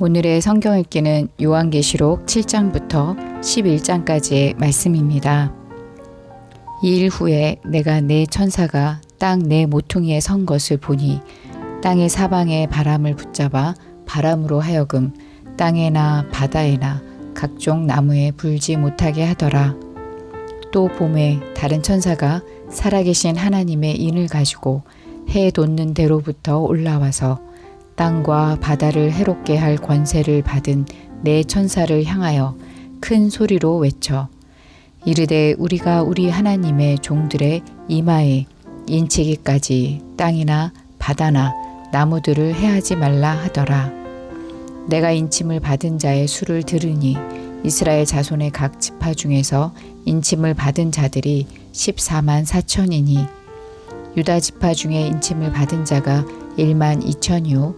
오늘의 성경 읽기는 요한계시록 7장부터 11장까지의 말씀입니다. 이 일 후에 내가 네 천사가 땅 네 모퉁이에 선 것을 보니 땅의 사방에 바람을 붙잡아 바람으로 하여금 땅에나 바다에나 각종 나무에 불지 못하게 하더라. 또 봄에 다른 천사가 살아계신 하나님의 인을 가지고 해 돋는 데로부터 올라와서 땅과 바다를 해롭게 할 권세를 받은 네 천사를 향하여 큰 소리로 외쳐 이르되 우리가 우리 하나님의 종들의 이마에 인치기까지 땅이나 바다나 나무들을 해하지 말라 하더라. 내가 인침을 받은 자의 수를 들으니 이스라엘 자손의 각 지파 중에서 인침을 받은 자들이 14만 4천이니 유다 지파 중에 인침을 받은 자가 1만 2천이요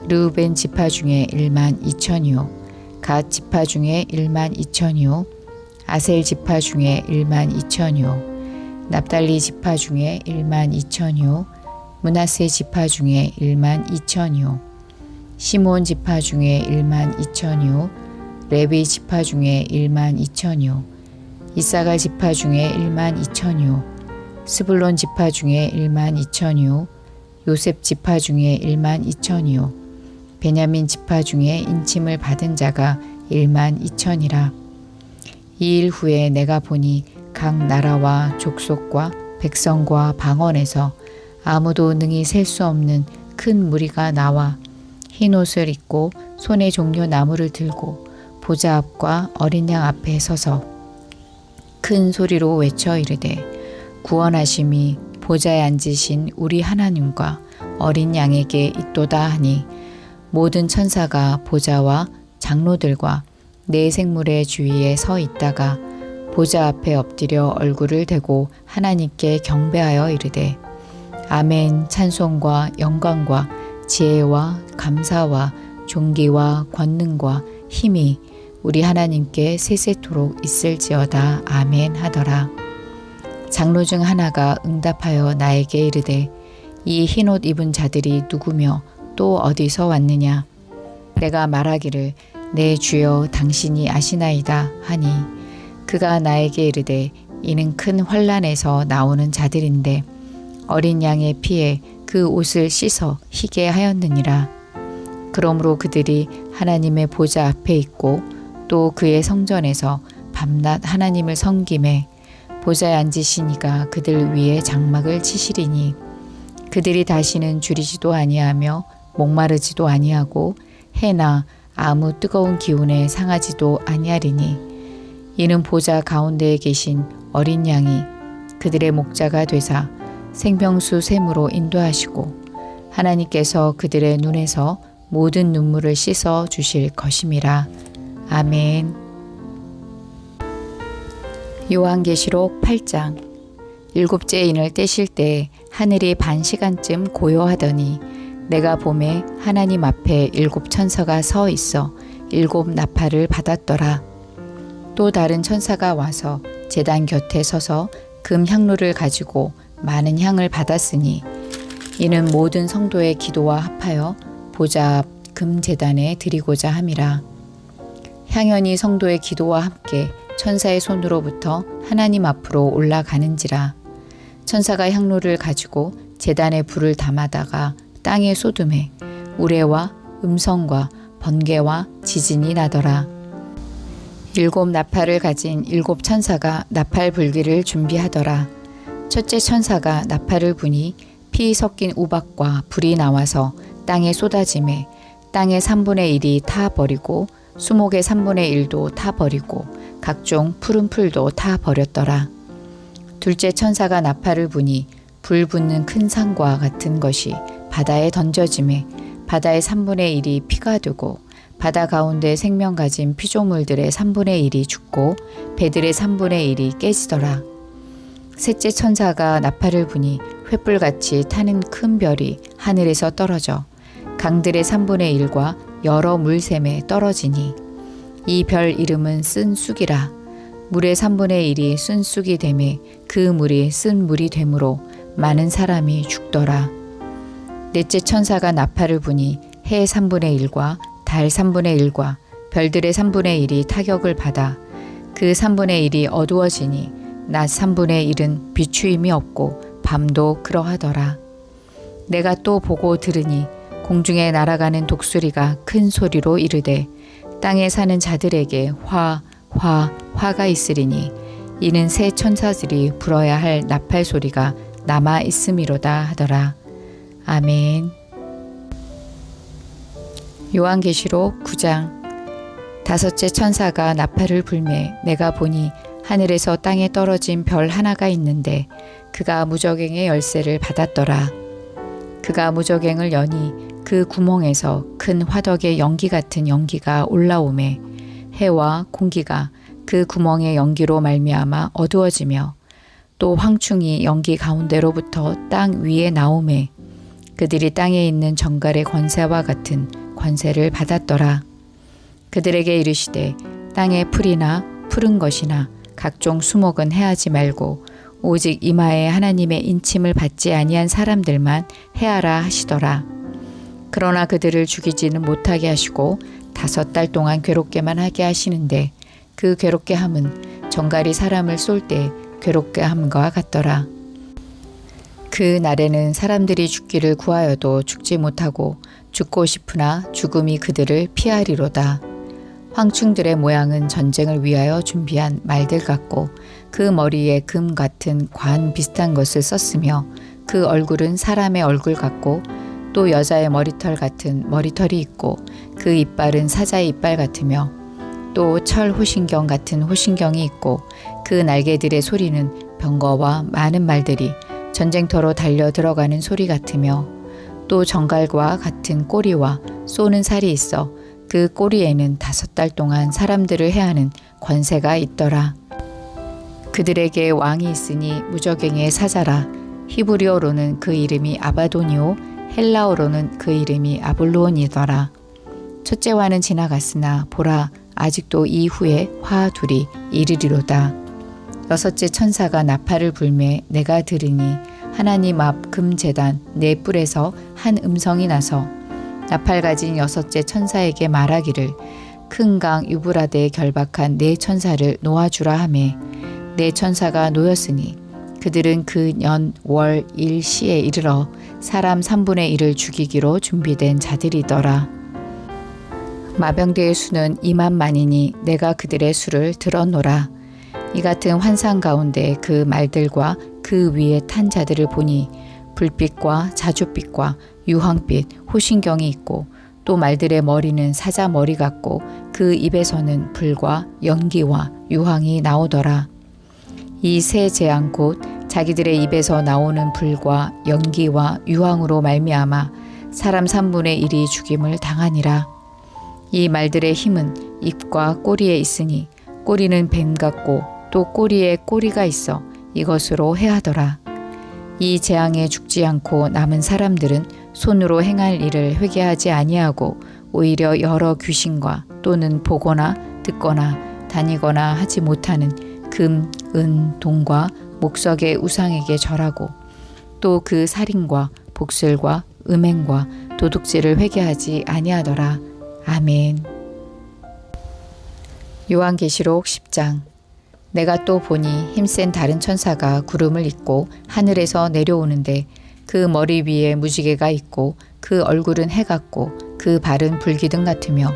르우벤 지파 중에 1만 2천이요 갓 지파 중에 1만 2천이요 아셀 지파 중에 1만 2천이요 납달리 지파 중에 1만 2천이요 므낫세 지파 중에 1만 2천이요 시몬 지파 중에 1만 2천이요 레위 지파 중에 1만 2천이요 이사갈 지파 중에 1만 2천이요 스불론 지파 중에 1만 2천이요 요셉 지파 중에 1만 2천이요 베냐민 지파 중에 인침을 받은 자가 1만 2천이라. 이 일 후에 내가 보니 각 나라와 족속과 백성과 방언에서 아무도 능히 셀 수 없는 큰 무리가 나와 흰 옷을 입고 손에 종려 나무를 들고 보좌 앞과 어린 양 앞에 서서 큰 소리로 외쳐 이르되 구원하심이 보좌에 앉으신 우리 하나님과 어린 양에게 있도다 하니 모든 천사가 보좌와 장로들과 네 생물의 주위에 서 있다가 보좌 앞에 엎드려 얼굴을 대고 하나님께 경배하여 이르되 아멘 찬송과 영광과 지혜와 감사와 존귀와 권능과 힘이 우리 하나님께 세세토록 있을지어다 아멘 하더라. 장로 중 하나가 응답하여 나에게 이르되 이 흰옷 입은 자들이 누구며 또 어디서 왔느냐? 내가 말하기를 내 주여 당신이 아시나이다 하니 그가 나에게 이르되 이는 큰 환난에서 나오는 자들인데 어린 양의 피에 그 옷을 씻어 희게 하였느니라. 그러므로 그들이 하나님의 보좌 앞에 있고 또 그의 성전에서 밤낮 하나님을 섬김에 보좌에 앉으시니가 그들 위에 장막을 치시리니 그들이 다시는 줄이지도 아니하며 목마르지도 아니하고 해나 아무 뜨거운 기운에 상하지도 아니하리니 이는 보좌 가운데에 계신 어린 양이 그들의 목자가 되사 생명수 샘으로 인도하시고 하나님께서 그들의 눈에서 모든 눈물을 씻어 주실 것임이라. 아멘. 요한계시록 8장. 일곱째 인을 떼실 때 하늘이 반 시간쯤 고요하더니 내가 봄에 하나님 앞에 일곱 천사가 서 있어 일곱 나팔을 받았더라. 또 다른 천사가 와서 제단 곁에 서서 금 향로를 가지고 많은 향을 받았으니 이는 모든 성도의 기도와 합하여 보좌 앞 금 제단에 드리고자 함이라. 향연이 성도의 기도와 함께 천사의 손으로부터 하나님 앞으로 올라가는지라. 천사가 향로를 가지고 제단에 불을 담아다가 땅에 쏟음에 우레와 음성과 번개와 지진이 나더라. 일곱 나팔을 가진 일곱 천사가 나팔 불기를 준비하더라. 첫째 천사가 나팔을 부니 피 섞인 우박과 불이 나와서 땅에 쏟아짐에 땅의 3분의 1이 타버리고 수목의 3분의 1도 타버리고 각종 푸른 풀도 타버렸더라. 둘째 천사가 나팔을 부니 불 붙는 큰 산과 같은 것이 바다에 던져짐에 바다의 3분의 1이 피가 되고 바다 가운데 생명 가진 피조물들의 3분의 1이 죽고 배들의 3분의 1이 깨지더라. 셋째 천사가 나팔을 부니 횃불같이 타는 큰 별이 하늘에서 떨어져 강들의 3분의 1과 여러 물샘에 떨어지니 이 별 이름은 쓴 쑥이라. 물의 3분의 1이 쓴 쑥이 되매 그 물이 쓴 물이 되므로 많은 사람이 죽더라. 넷째 천사가 나팔을 부니 해의 3분의 1과 달 3분의 1과 별들의 3분의 1이 타격을 받아 그 3분의 1이 어두워지니 낮 3분의 1은 비추임이 없고 밤도 그러하더라. 내가 또 보고 들으니 공중에 날아가는 독수리가 큰 소리로 이르되 땅에 사는 자들에게 화가 있으리니 이는 새 천사들이 불어야 할 나팔 소리가 남아 있음이로다 하더라. 아멘. 요한계시록 9장. 다섯째 천사가 나팔을 불매 내가 보니 하늘에서 땅에 떨어진 별 하나가 있는데 그가 무저갱의 열쇠를 받았더라. 그가 무저갱을 여니 그 구멍에서 큰 화덕의 연기 같은 연기가 올라오매 해와 공기가 그 구멍의 연기로 말미암아 어두워지며 또 황충이 연기 가운데로부터 땅 위에 나오매 그들이 땅에 있는 정갈의 권세와 같은 권세를 받았더라. 그들에게 이르시되 땅의 풀이나 푸른 것이나 각종 수목은 해하지 말고 오직 이마에 하나님의 인침을 받지 아니한 사람들만 해하라 하시더라. 그러나 그들을 죽이지는 못하게 하시고 5달 동안 괴롭게만 하게 하시는데 그 괴롭게 함은 정갈이 사람을 쏠 때 괴롭게 함과 같더라. 그 날에는 사람들이 죽기를 구하여도 죽지 못하고 죽고 싶으나 죽음이 그들을 피하리로다. 황충들의 모양은 전쟁을 위하여 준비한 말들 같고 그 머리에 금 같은 관 비슷한 것을 썼으며 그 얼굴은 사람의 얼굴 같고 또 여자의 머리털 같은 머리털이 있고 그 이빨은 사자의 이빨 같으며 또 철 호신경 같은 호신경이 있고 그 날개들의 소리는 병거와 많은 말들이 전쟁터로 달려 들어가는 소리 같으며 또 정갈과 같은 꼬리와 쏘는 살이 있어 그 꼬리에는 5달 동안 사람들을 해하는 권세가 있더라. 그들에게 왕이 있으니 무저갱의 사자라. 히브리어로는 그 이름이 아바도니오, 헬라어로는 그 이름이 아볼로온이더라. 첫째와는 지나갔으나 보라 아직도 이후에 화 둘이 이르리로다. 여섯째 천사가 나팔을 불매 내가 들으니 하나님 앞 금제단 네 뿔에서 한 음성이 나서 나팔 가진 여섯째 천사에게 말하기를 큰 강 유브라데에 결박한 네 천사를 놓아주라 하매 네 천사가 놓였으니 그들은 그 년 월 일 시에 이르러 사람 3분의 1을 죽이기로 준비된 자들이더라. 마병대의 수는 2만만이니 내가 그들의 수를 들었노라. 이 같은 환상 가운데 그 말들과 그 위에 탄 자들을 보니 불빛과 자줏빛과 유황빛, 호신경이 있고 또 말들의 머리는 사자 머리 같고 그 입에서는 불과 연기와 유황이 나오더라. 이 세 재앙 곧 자기들의 입에서 나오는 불과 연기와 유황으로 말미암아 사람 3분의 1이 죽임을 당하니라. 이 말들의 힘은 입과 꼬리에 있으니 꼬리는 뱀 같고 또 꼬리에 꼬리가 있어 이것으로 해하더라. 이 재앙에 죽지 않고 남은 사람들은 손으로 행할 일을 회개하지 아니하고 오히려 여러 귀신과 또는 보거나 듣거나 다니거나 하지 못하는 금, 은, 동과 목석의 우상에게 절하고 또 그 살인과 복술과 음행과 도둑질을 회개하지 아니하더라. 아멘. 요한계시록 10장. 내가 또 보니 힘센 다른 천사가 구름을 입고 하늘에서 내려오는데 그 머리 위에 무지개가 있고 그 얼굴은 해 같고 그 발은 불기둥 같으며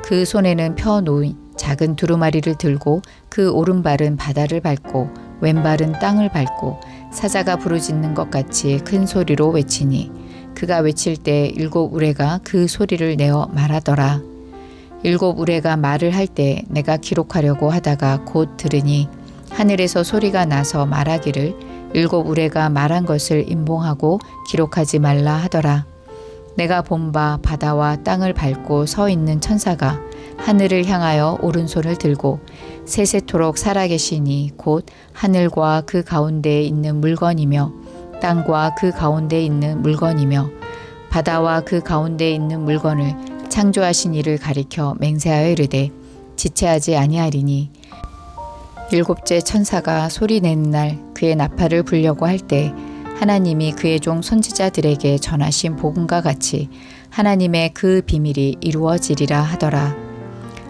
그 손에는 펴 놓은 작은 두루마리를 들고 그 오른발은 바다를 밟고 왼발은 땅을 밟고 사자가 부르짖는 것 같이 큰 소리로 외치니 그가 외칠 때 7 우레가 그 소리를 내어 말하더라. 7 우레가 말을 할 때 내가 기록하려고 하다가 곧 들으니 하늘에서 소리가 나서 말하기를 7 우레가 말한 것을 임봉하고 기록하지 말라 하더라. 내가 본 바 바다와 땅을 밟고 서 있는 천사가 하늘을 향하여 오른손을 들고 세세토록 살아계시니 곧 하늘과 그 가운데에 있는 물건이며 땅과 그 가운데에 있는 물건이며 바다와 그 가운데에 있는 물건을 창조하신 이를 가리켜 맹세하여 이르되 지체하지 아니하리니 7째 천사가 소리 내는 날 그의 나팔을 불려고 할 때 하나님이 그의 종 선지자들에게 전하신 복음과 같이 하나님의 그 비밀이 이루어지리라 하더라.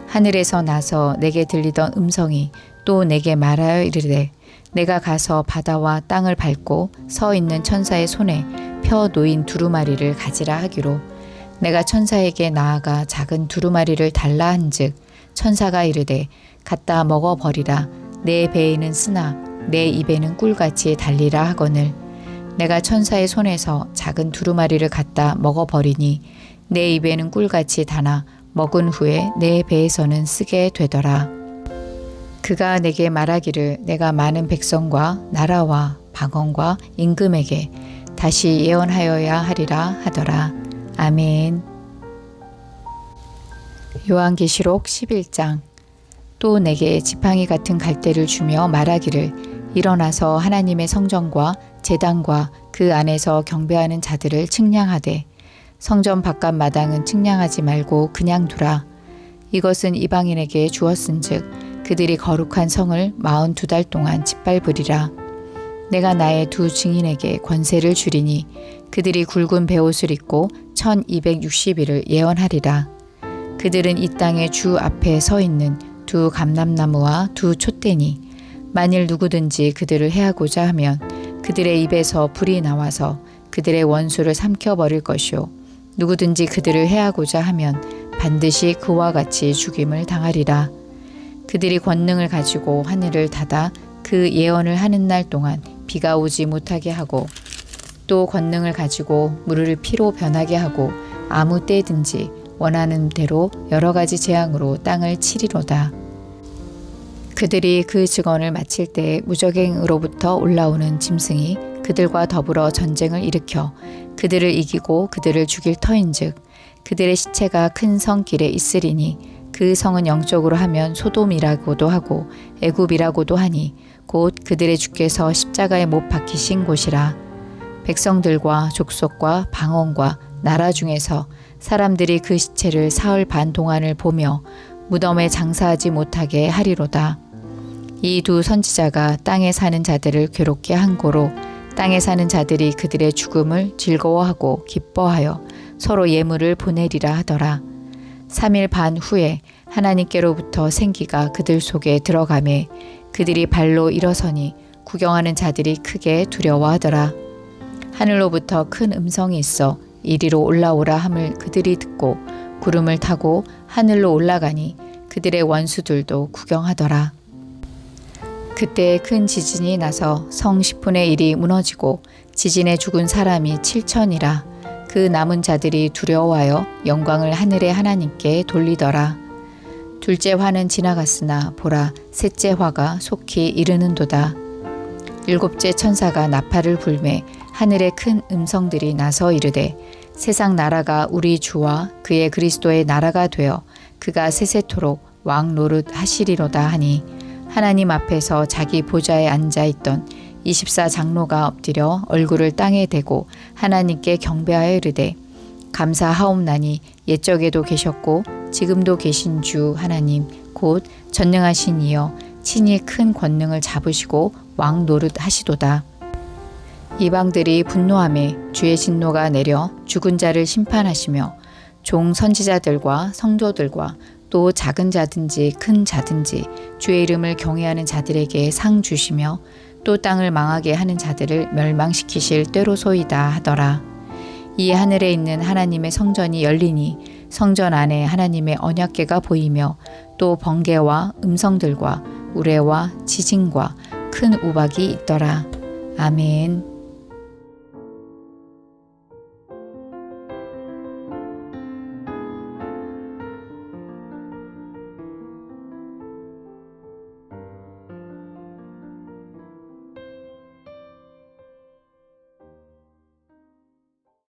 하늘에서 나서 내게 들리던 음성이 또 내게 말하여 이르되 내가 가서 바다와 땅을 밟고 서 있는 천사의 손에 펴 놓인 두루마리를 가지라 하기로 내가 천사에게 나아가 작은 두루마리를 달라 한즉 천사가 이르되 갖다 먹어버리라. 내 배에는 쓰나 내 입에는 꿀같이 달리라 하거늘 내가 천사의 손에서 작은 두루마리를 갖다 먹어버리니 내 입에는 꿀같이 다나 먹은 후에 내 배에서는 쓰게 되더라. 그가 내게 말하기를 내가 많은 백성과 나라와 방언과 임금에게 다시 예언하여야 하리라 하더라. 아멘. 요한계시록 11장. 또 내게 지팡이 같은 갈대를 주며 말하기를 일어나서 하나님의 성전과 제단과 그 안에서 경배하는 자들을 측량하되 성전 바깥 마당은 측량하지 말고 그냥 두라. 이것은 이방인에게 주었은즉 그들이 거룩한 성을 42달 동안 짓밟으리라. 내가 나의 두 증인에게 권세를 주리니 그들이 굵은 베옷을 입고 1260일을 예언하리라. 그들은 이 땅의 주 앞에 서 있는 두 감람나무와 두 촛대니 만일 누구든지 그들을 해하고자 하면 그들의 입에서 불이 나와서 그들의 원수를 삼켜버릴 것이요 누구든지 그들을 해하고자 하면 반드시 그와 같이 죽임을 당하리라. 그들이 권능을 가지고 하늘을 닫아 그 예언을 하는 날 동안 비가 오지 못하게 하고 또 권능을 가지고 물을 피로 변하게 하고 아무 때든지 원하는 대로 여러 가지 재앙으로 땅을 치리로다. 그들이 그 증언을 마칠 때 무적행으로부터 올라오는 짐승이 그들과 더불어 전쟁을 일으켜 그들을 이기고 그들을 죽일 터인즉 그들의 시체가 큰 성 길에 있으리니 그 성은 영적으로 하면 소돔이라고도 하고 애굽이라고도 하니 곧 그들의 주께서 십자가에 못 박히신 곳이라. 백성들과 족속과 방언과 나라 중에서 사람들이 그 시체를 사흘 반 동안을 보며 무덤에 장사하지 못하게 하리로다. 이 두 선지자가 땅에 사는 자들을 괴롭게 한 고로 땅에 사는 자들이 그들의 죽음을 즐거워하고 기뻐하여 서로 예물을 보내리라 하더라. 3일 반 후에 하나님께로부터 생기가 그들 속에 들어가매 그들이 발로 일어서니 구경하는 자들이 크게 두려워하더라. 하늘로부터 큰 음성이 있어 이리로 올라오라 함을 그들이 듣고 구름을 타고 하늘로 올라가니 그들의 원수들도 구경하더라. 그때 큰 지진이 나서 성 10분의 1이 무너지고 지진에 죽은 사람이 7천이라. 그 남은 자들이 두려워하여 영광을 하늘의 하나님께 돌리더라. 둘째 화는 지나갔으나 보라 셋째 화가 속히 이르는도다. 일곱째 천사가 나팔을 불매 하늘에 큰 음성들이 나서 이르되 세상 나라가 우리 주와 그의 그리스도의 나라가 되어 그가 세세토록 왕 노릇 하시리로다 하니 하나님 앞에서 자기 보좌에 앉아있던 24장로가 엎드려 얼굴을 땅에 대고 하나님께 경배하여 이르되 감사하옵나니 옛적에도 계셨고 지금도 계신 주 하나님 곧 전능하신 이여 친히 큰 권능을 잡으시고 왕 노릇 하시도다. 이방들이 분노하매 주의 진노가 내려 죽은 자를 심판하시며 종 선지자들과 성도들과 또 작은 자든지 큰 자든지 주의 이름을 경외하는 자들에게 상 주시며 또 땅을 망하게 하는 자들을 멸망시키실 때로소이다 하더라. 이 하늘에 있는 하나님의 성전이 열리니 성전 안에 하나님의 언약궤가 보이며 또 번개와 음성들과 우레와 지진과 큰 우박이 있더라. 아멘.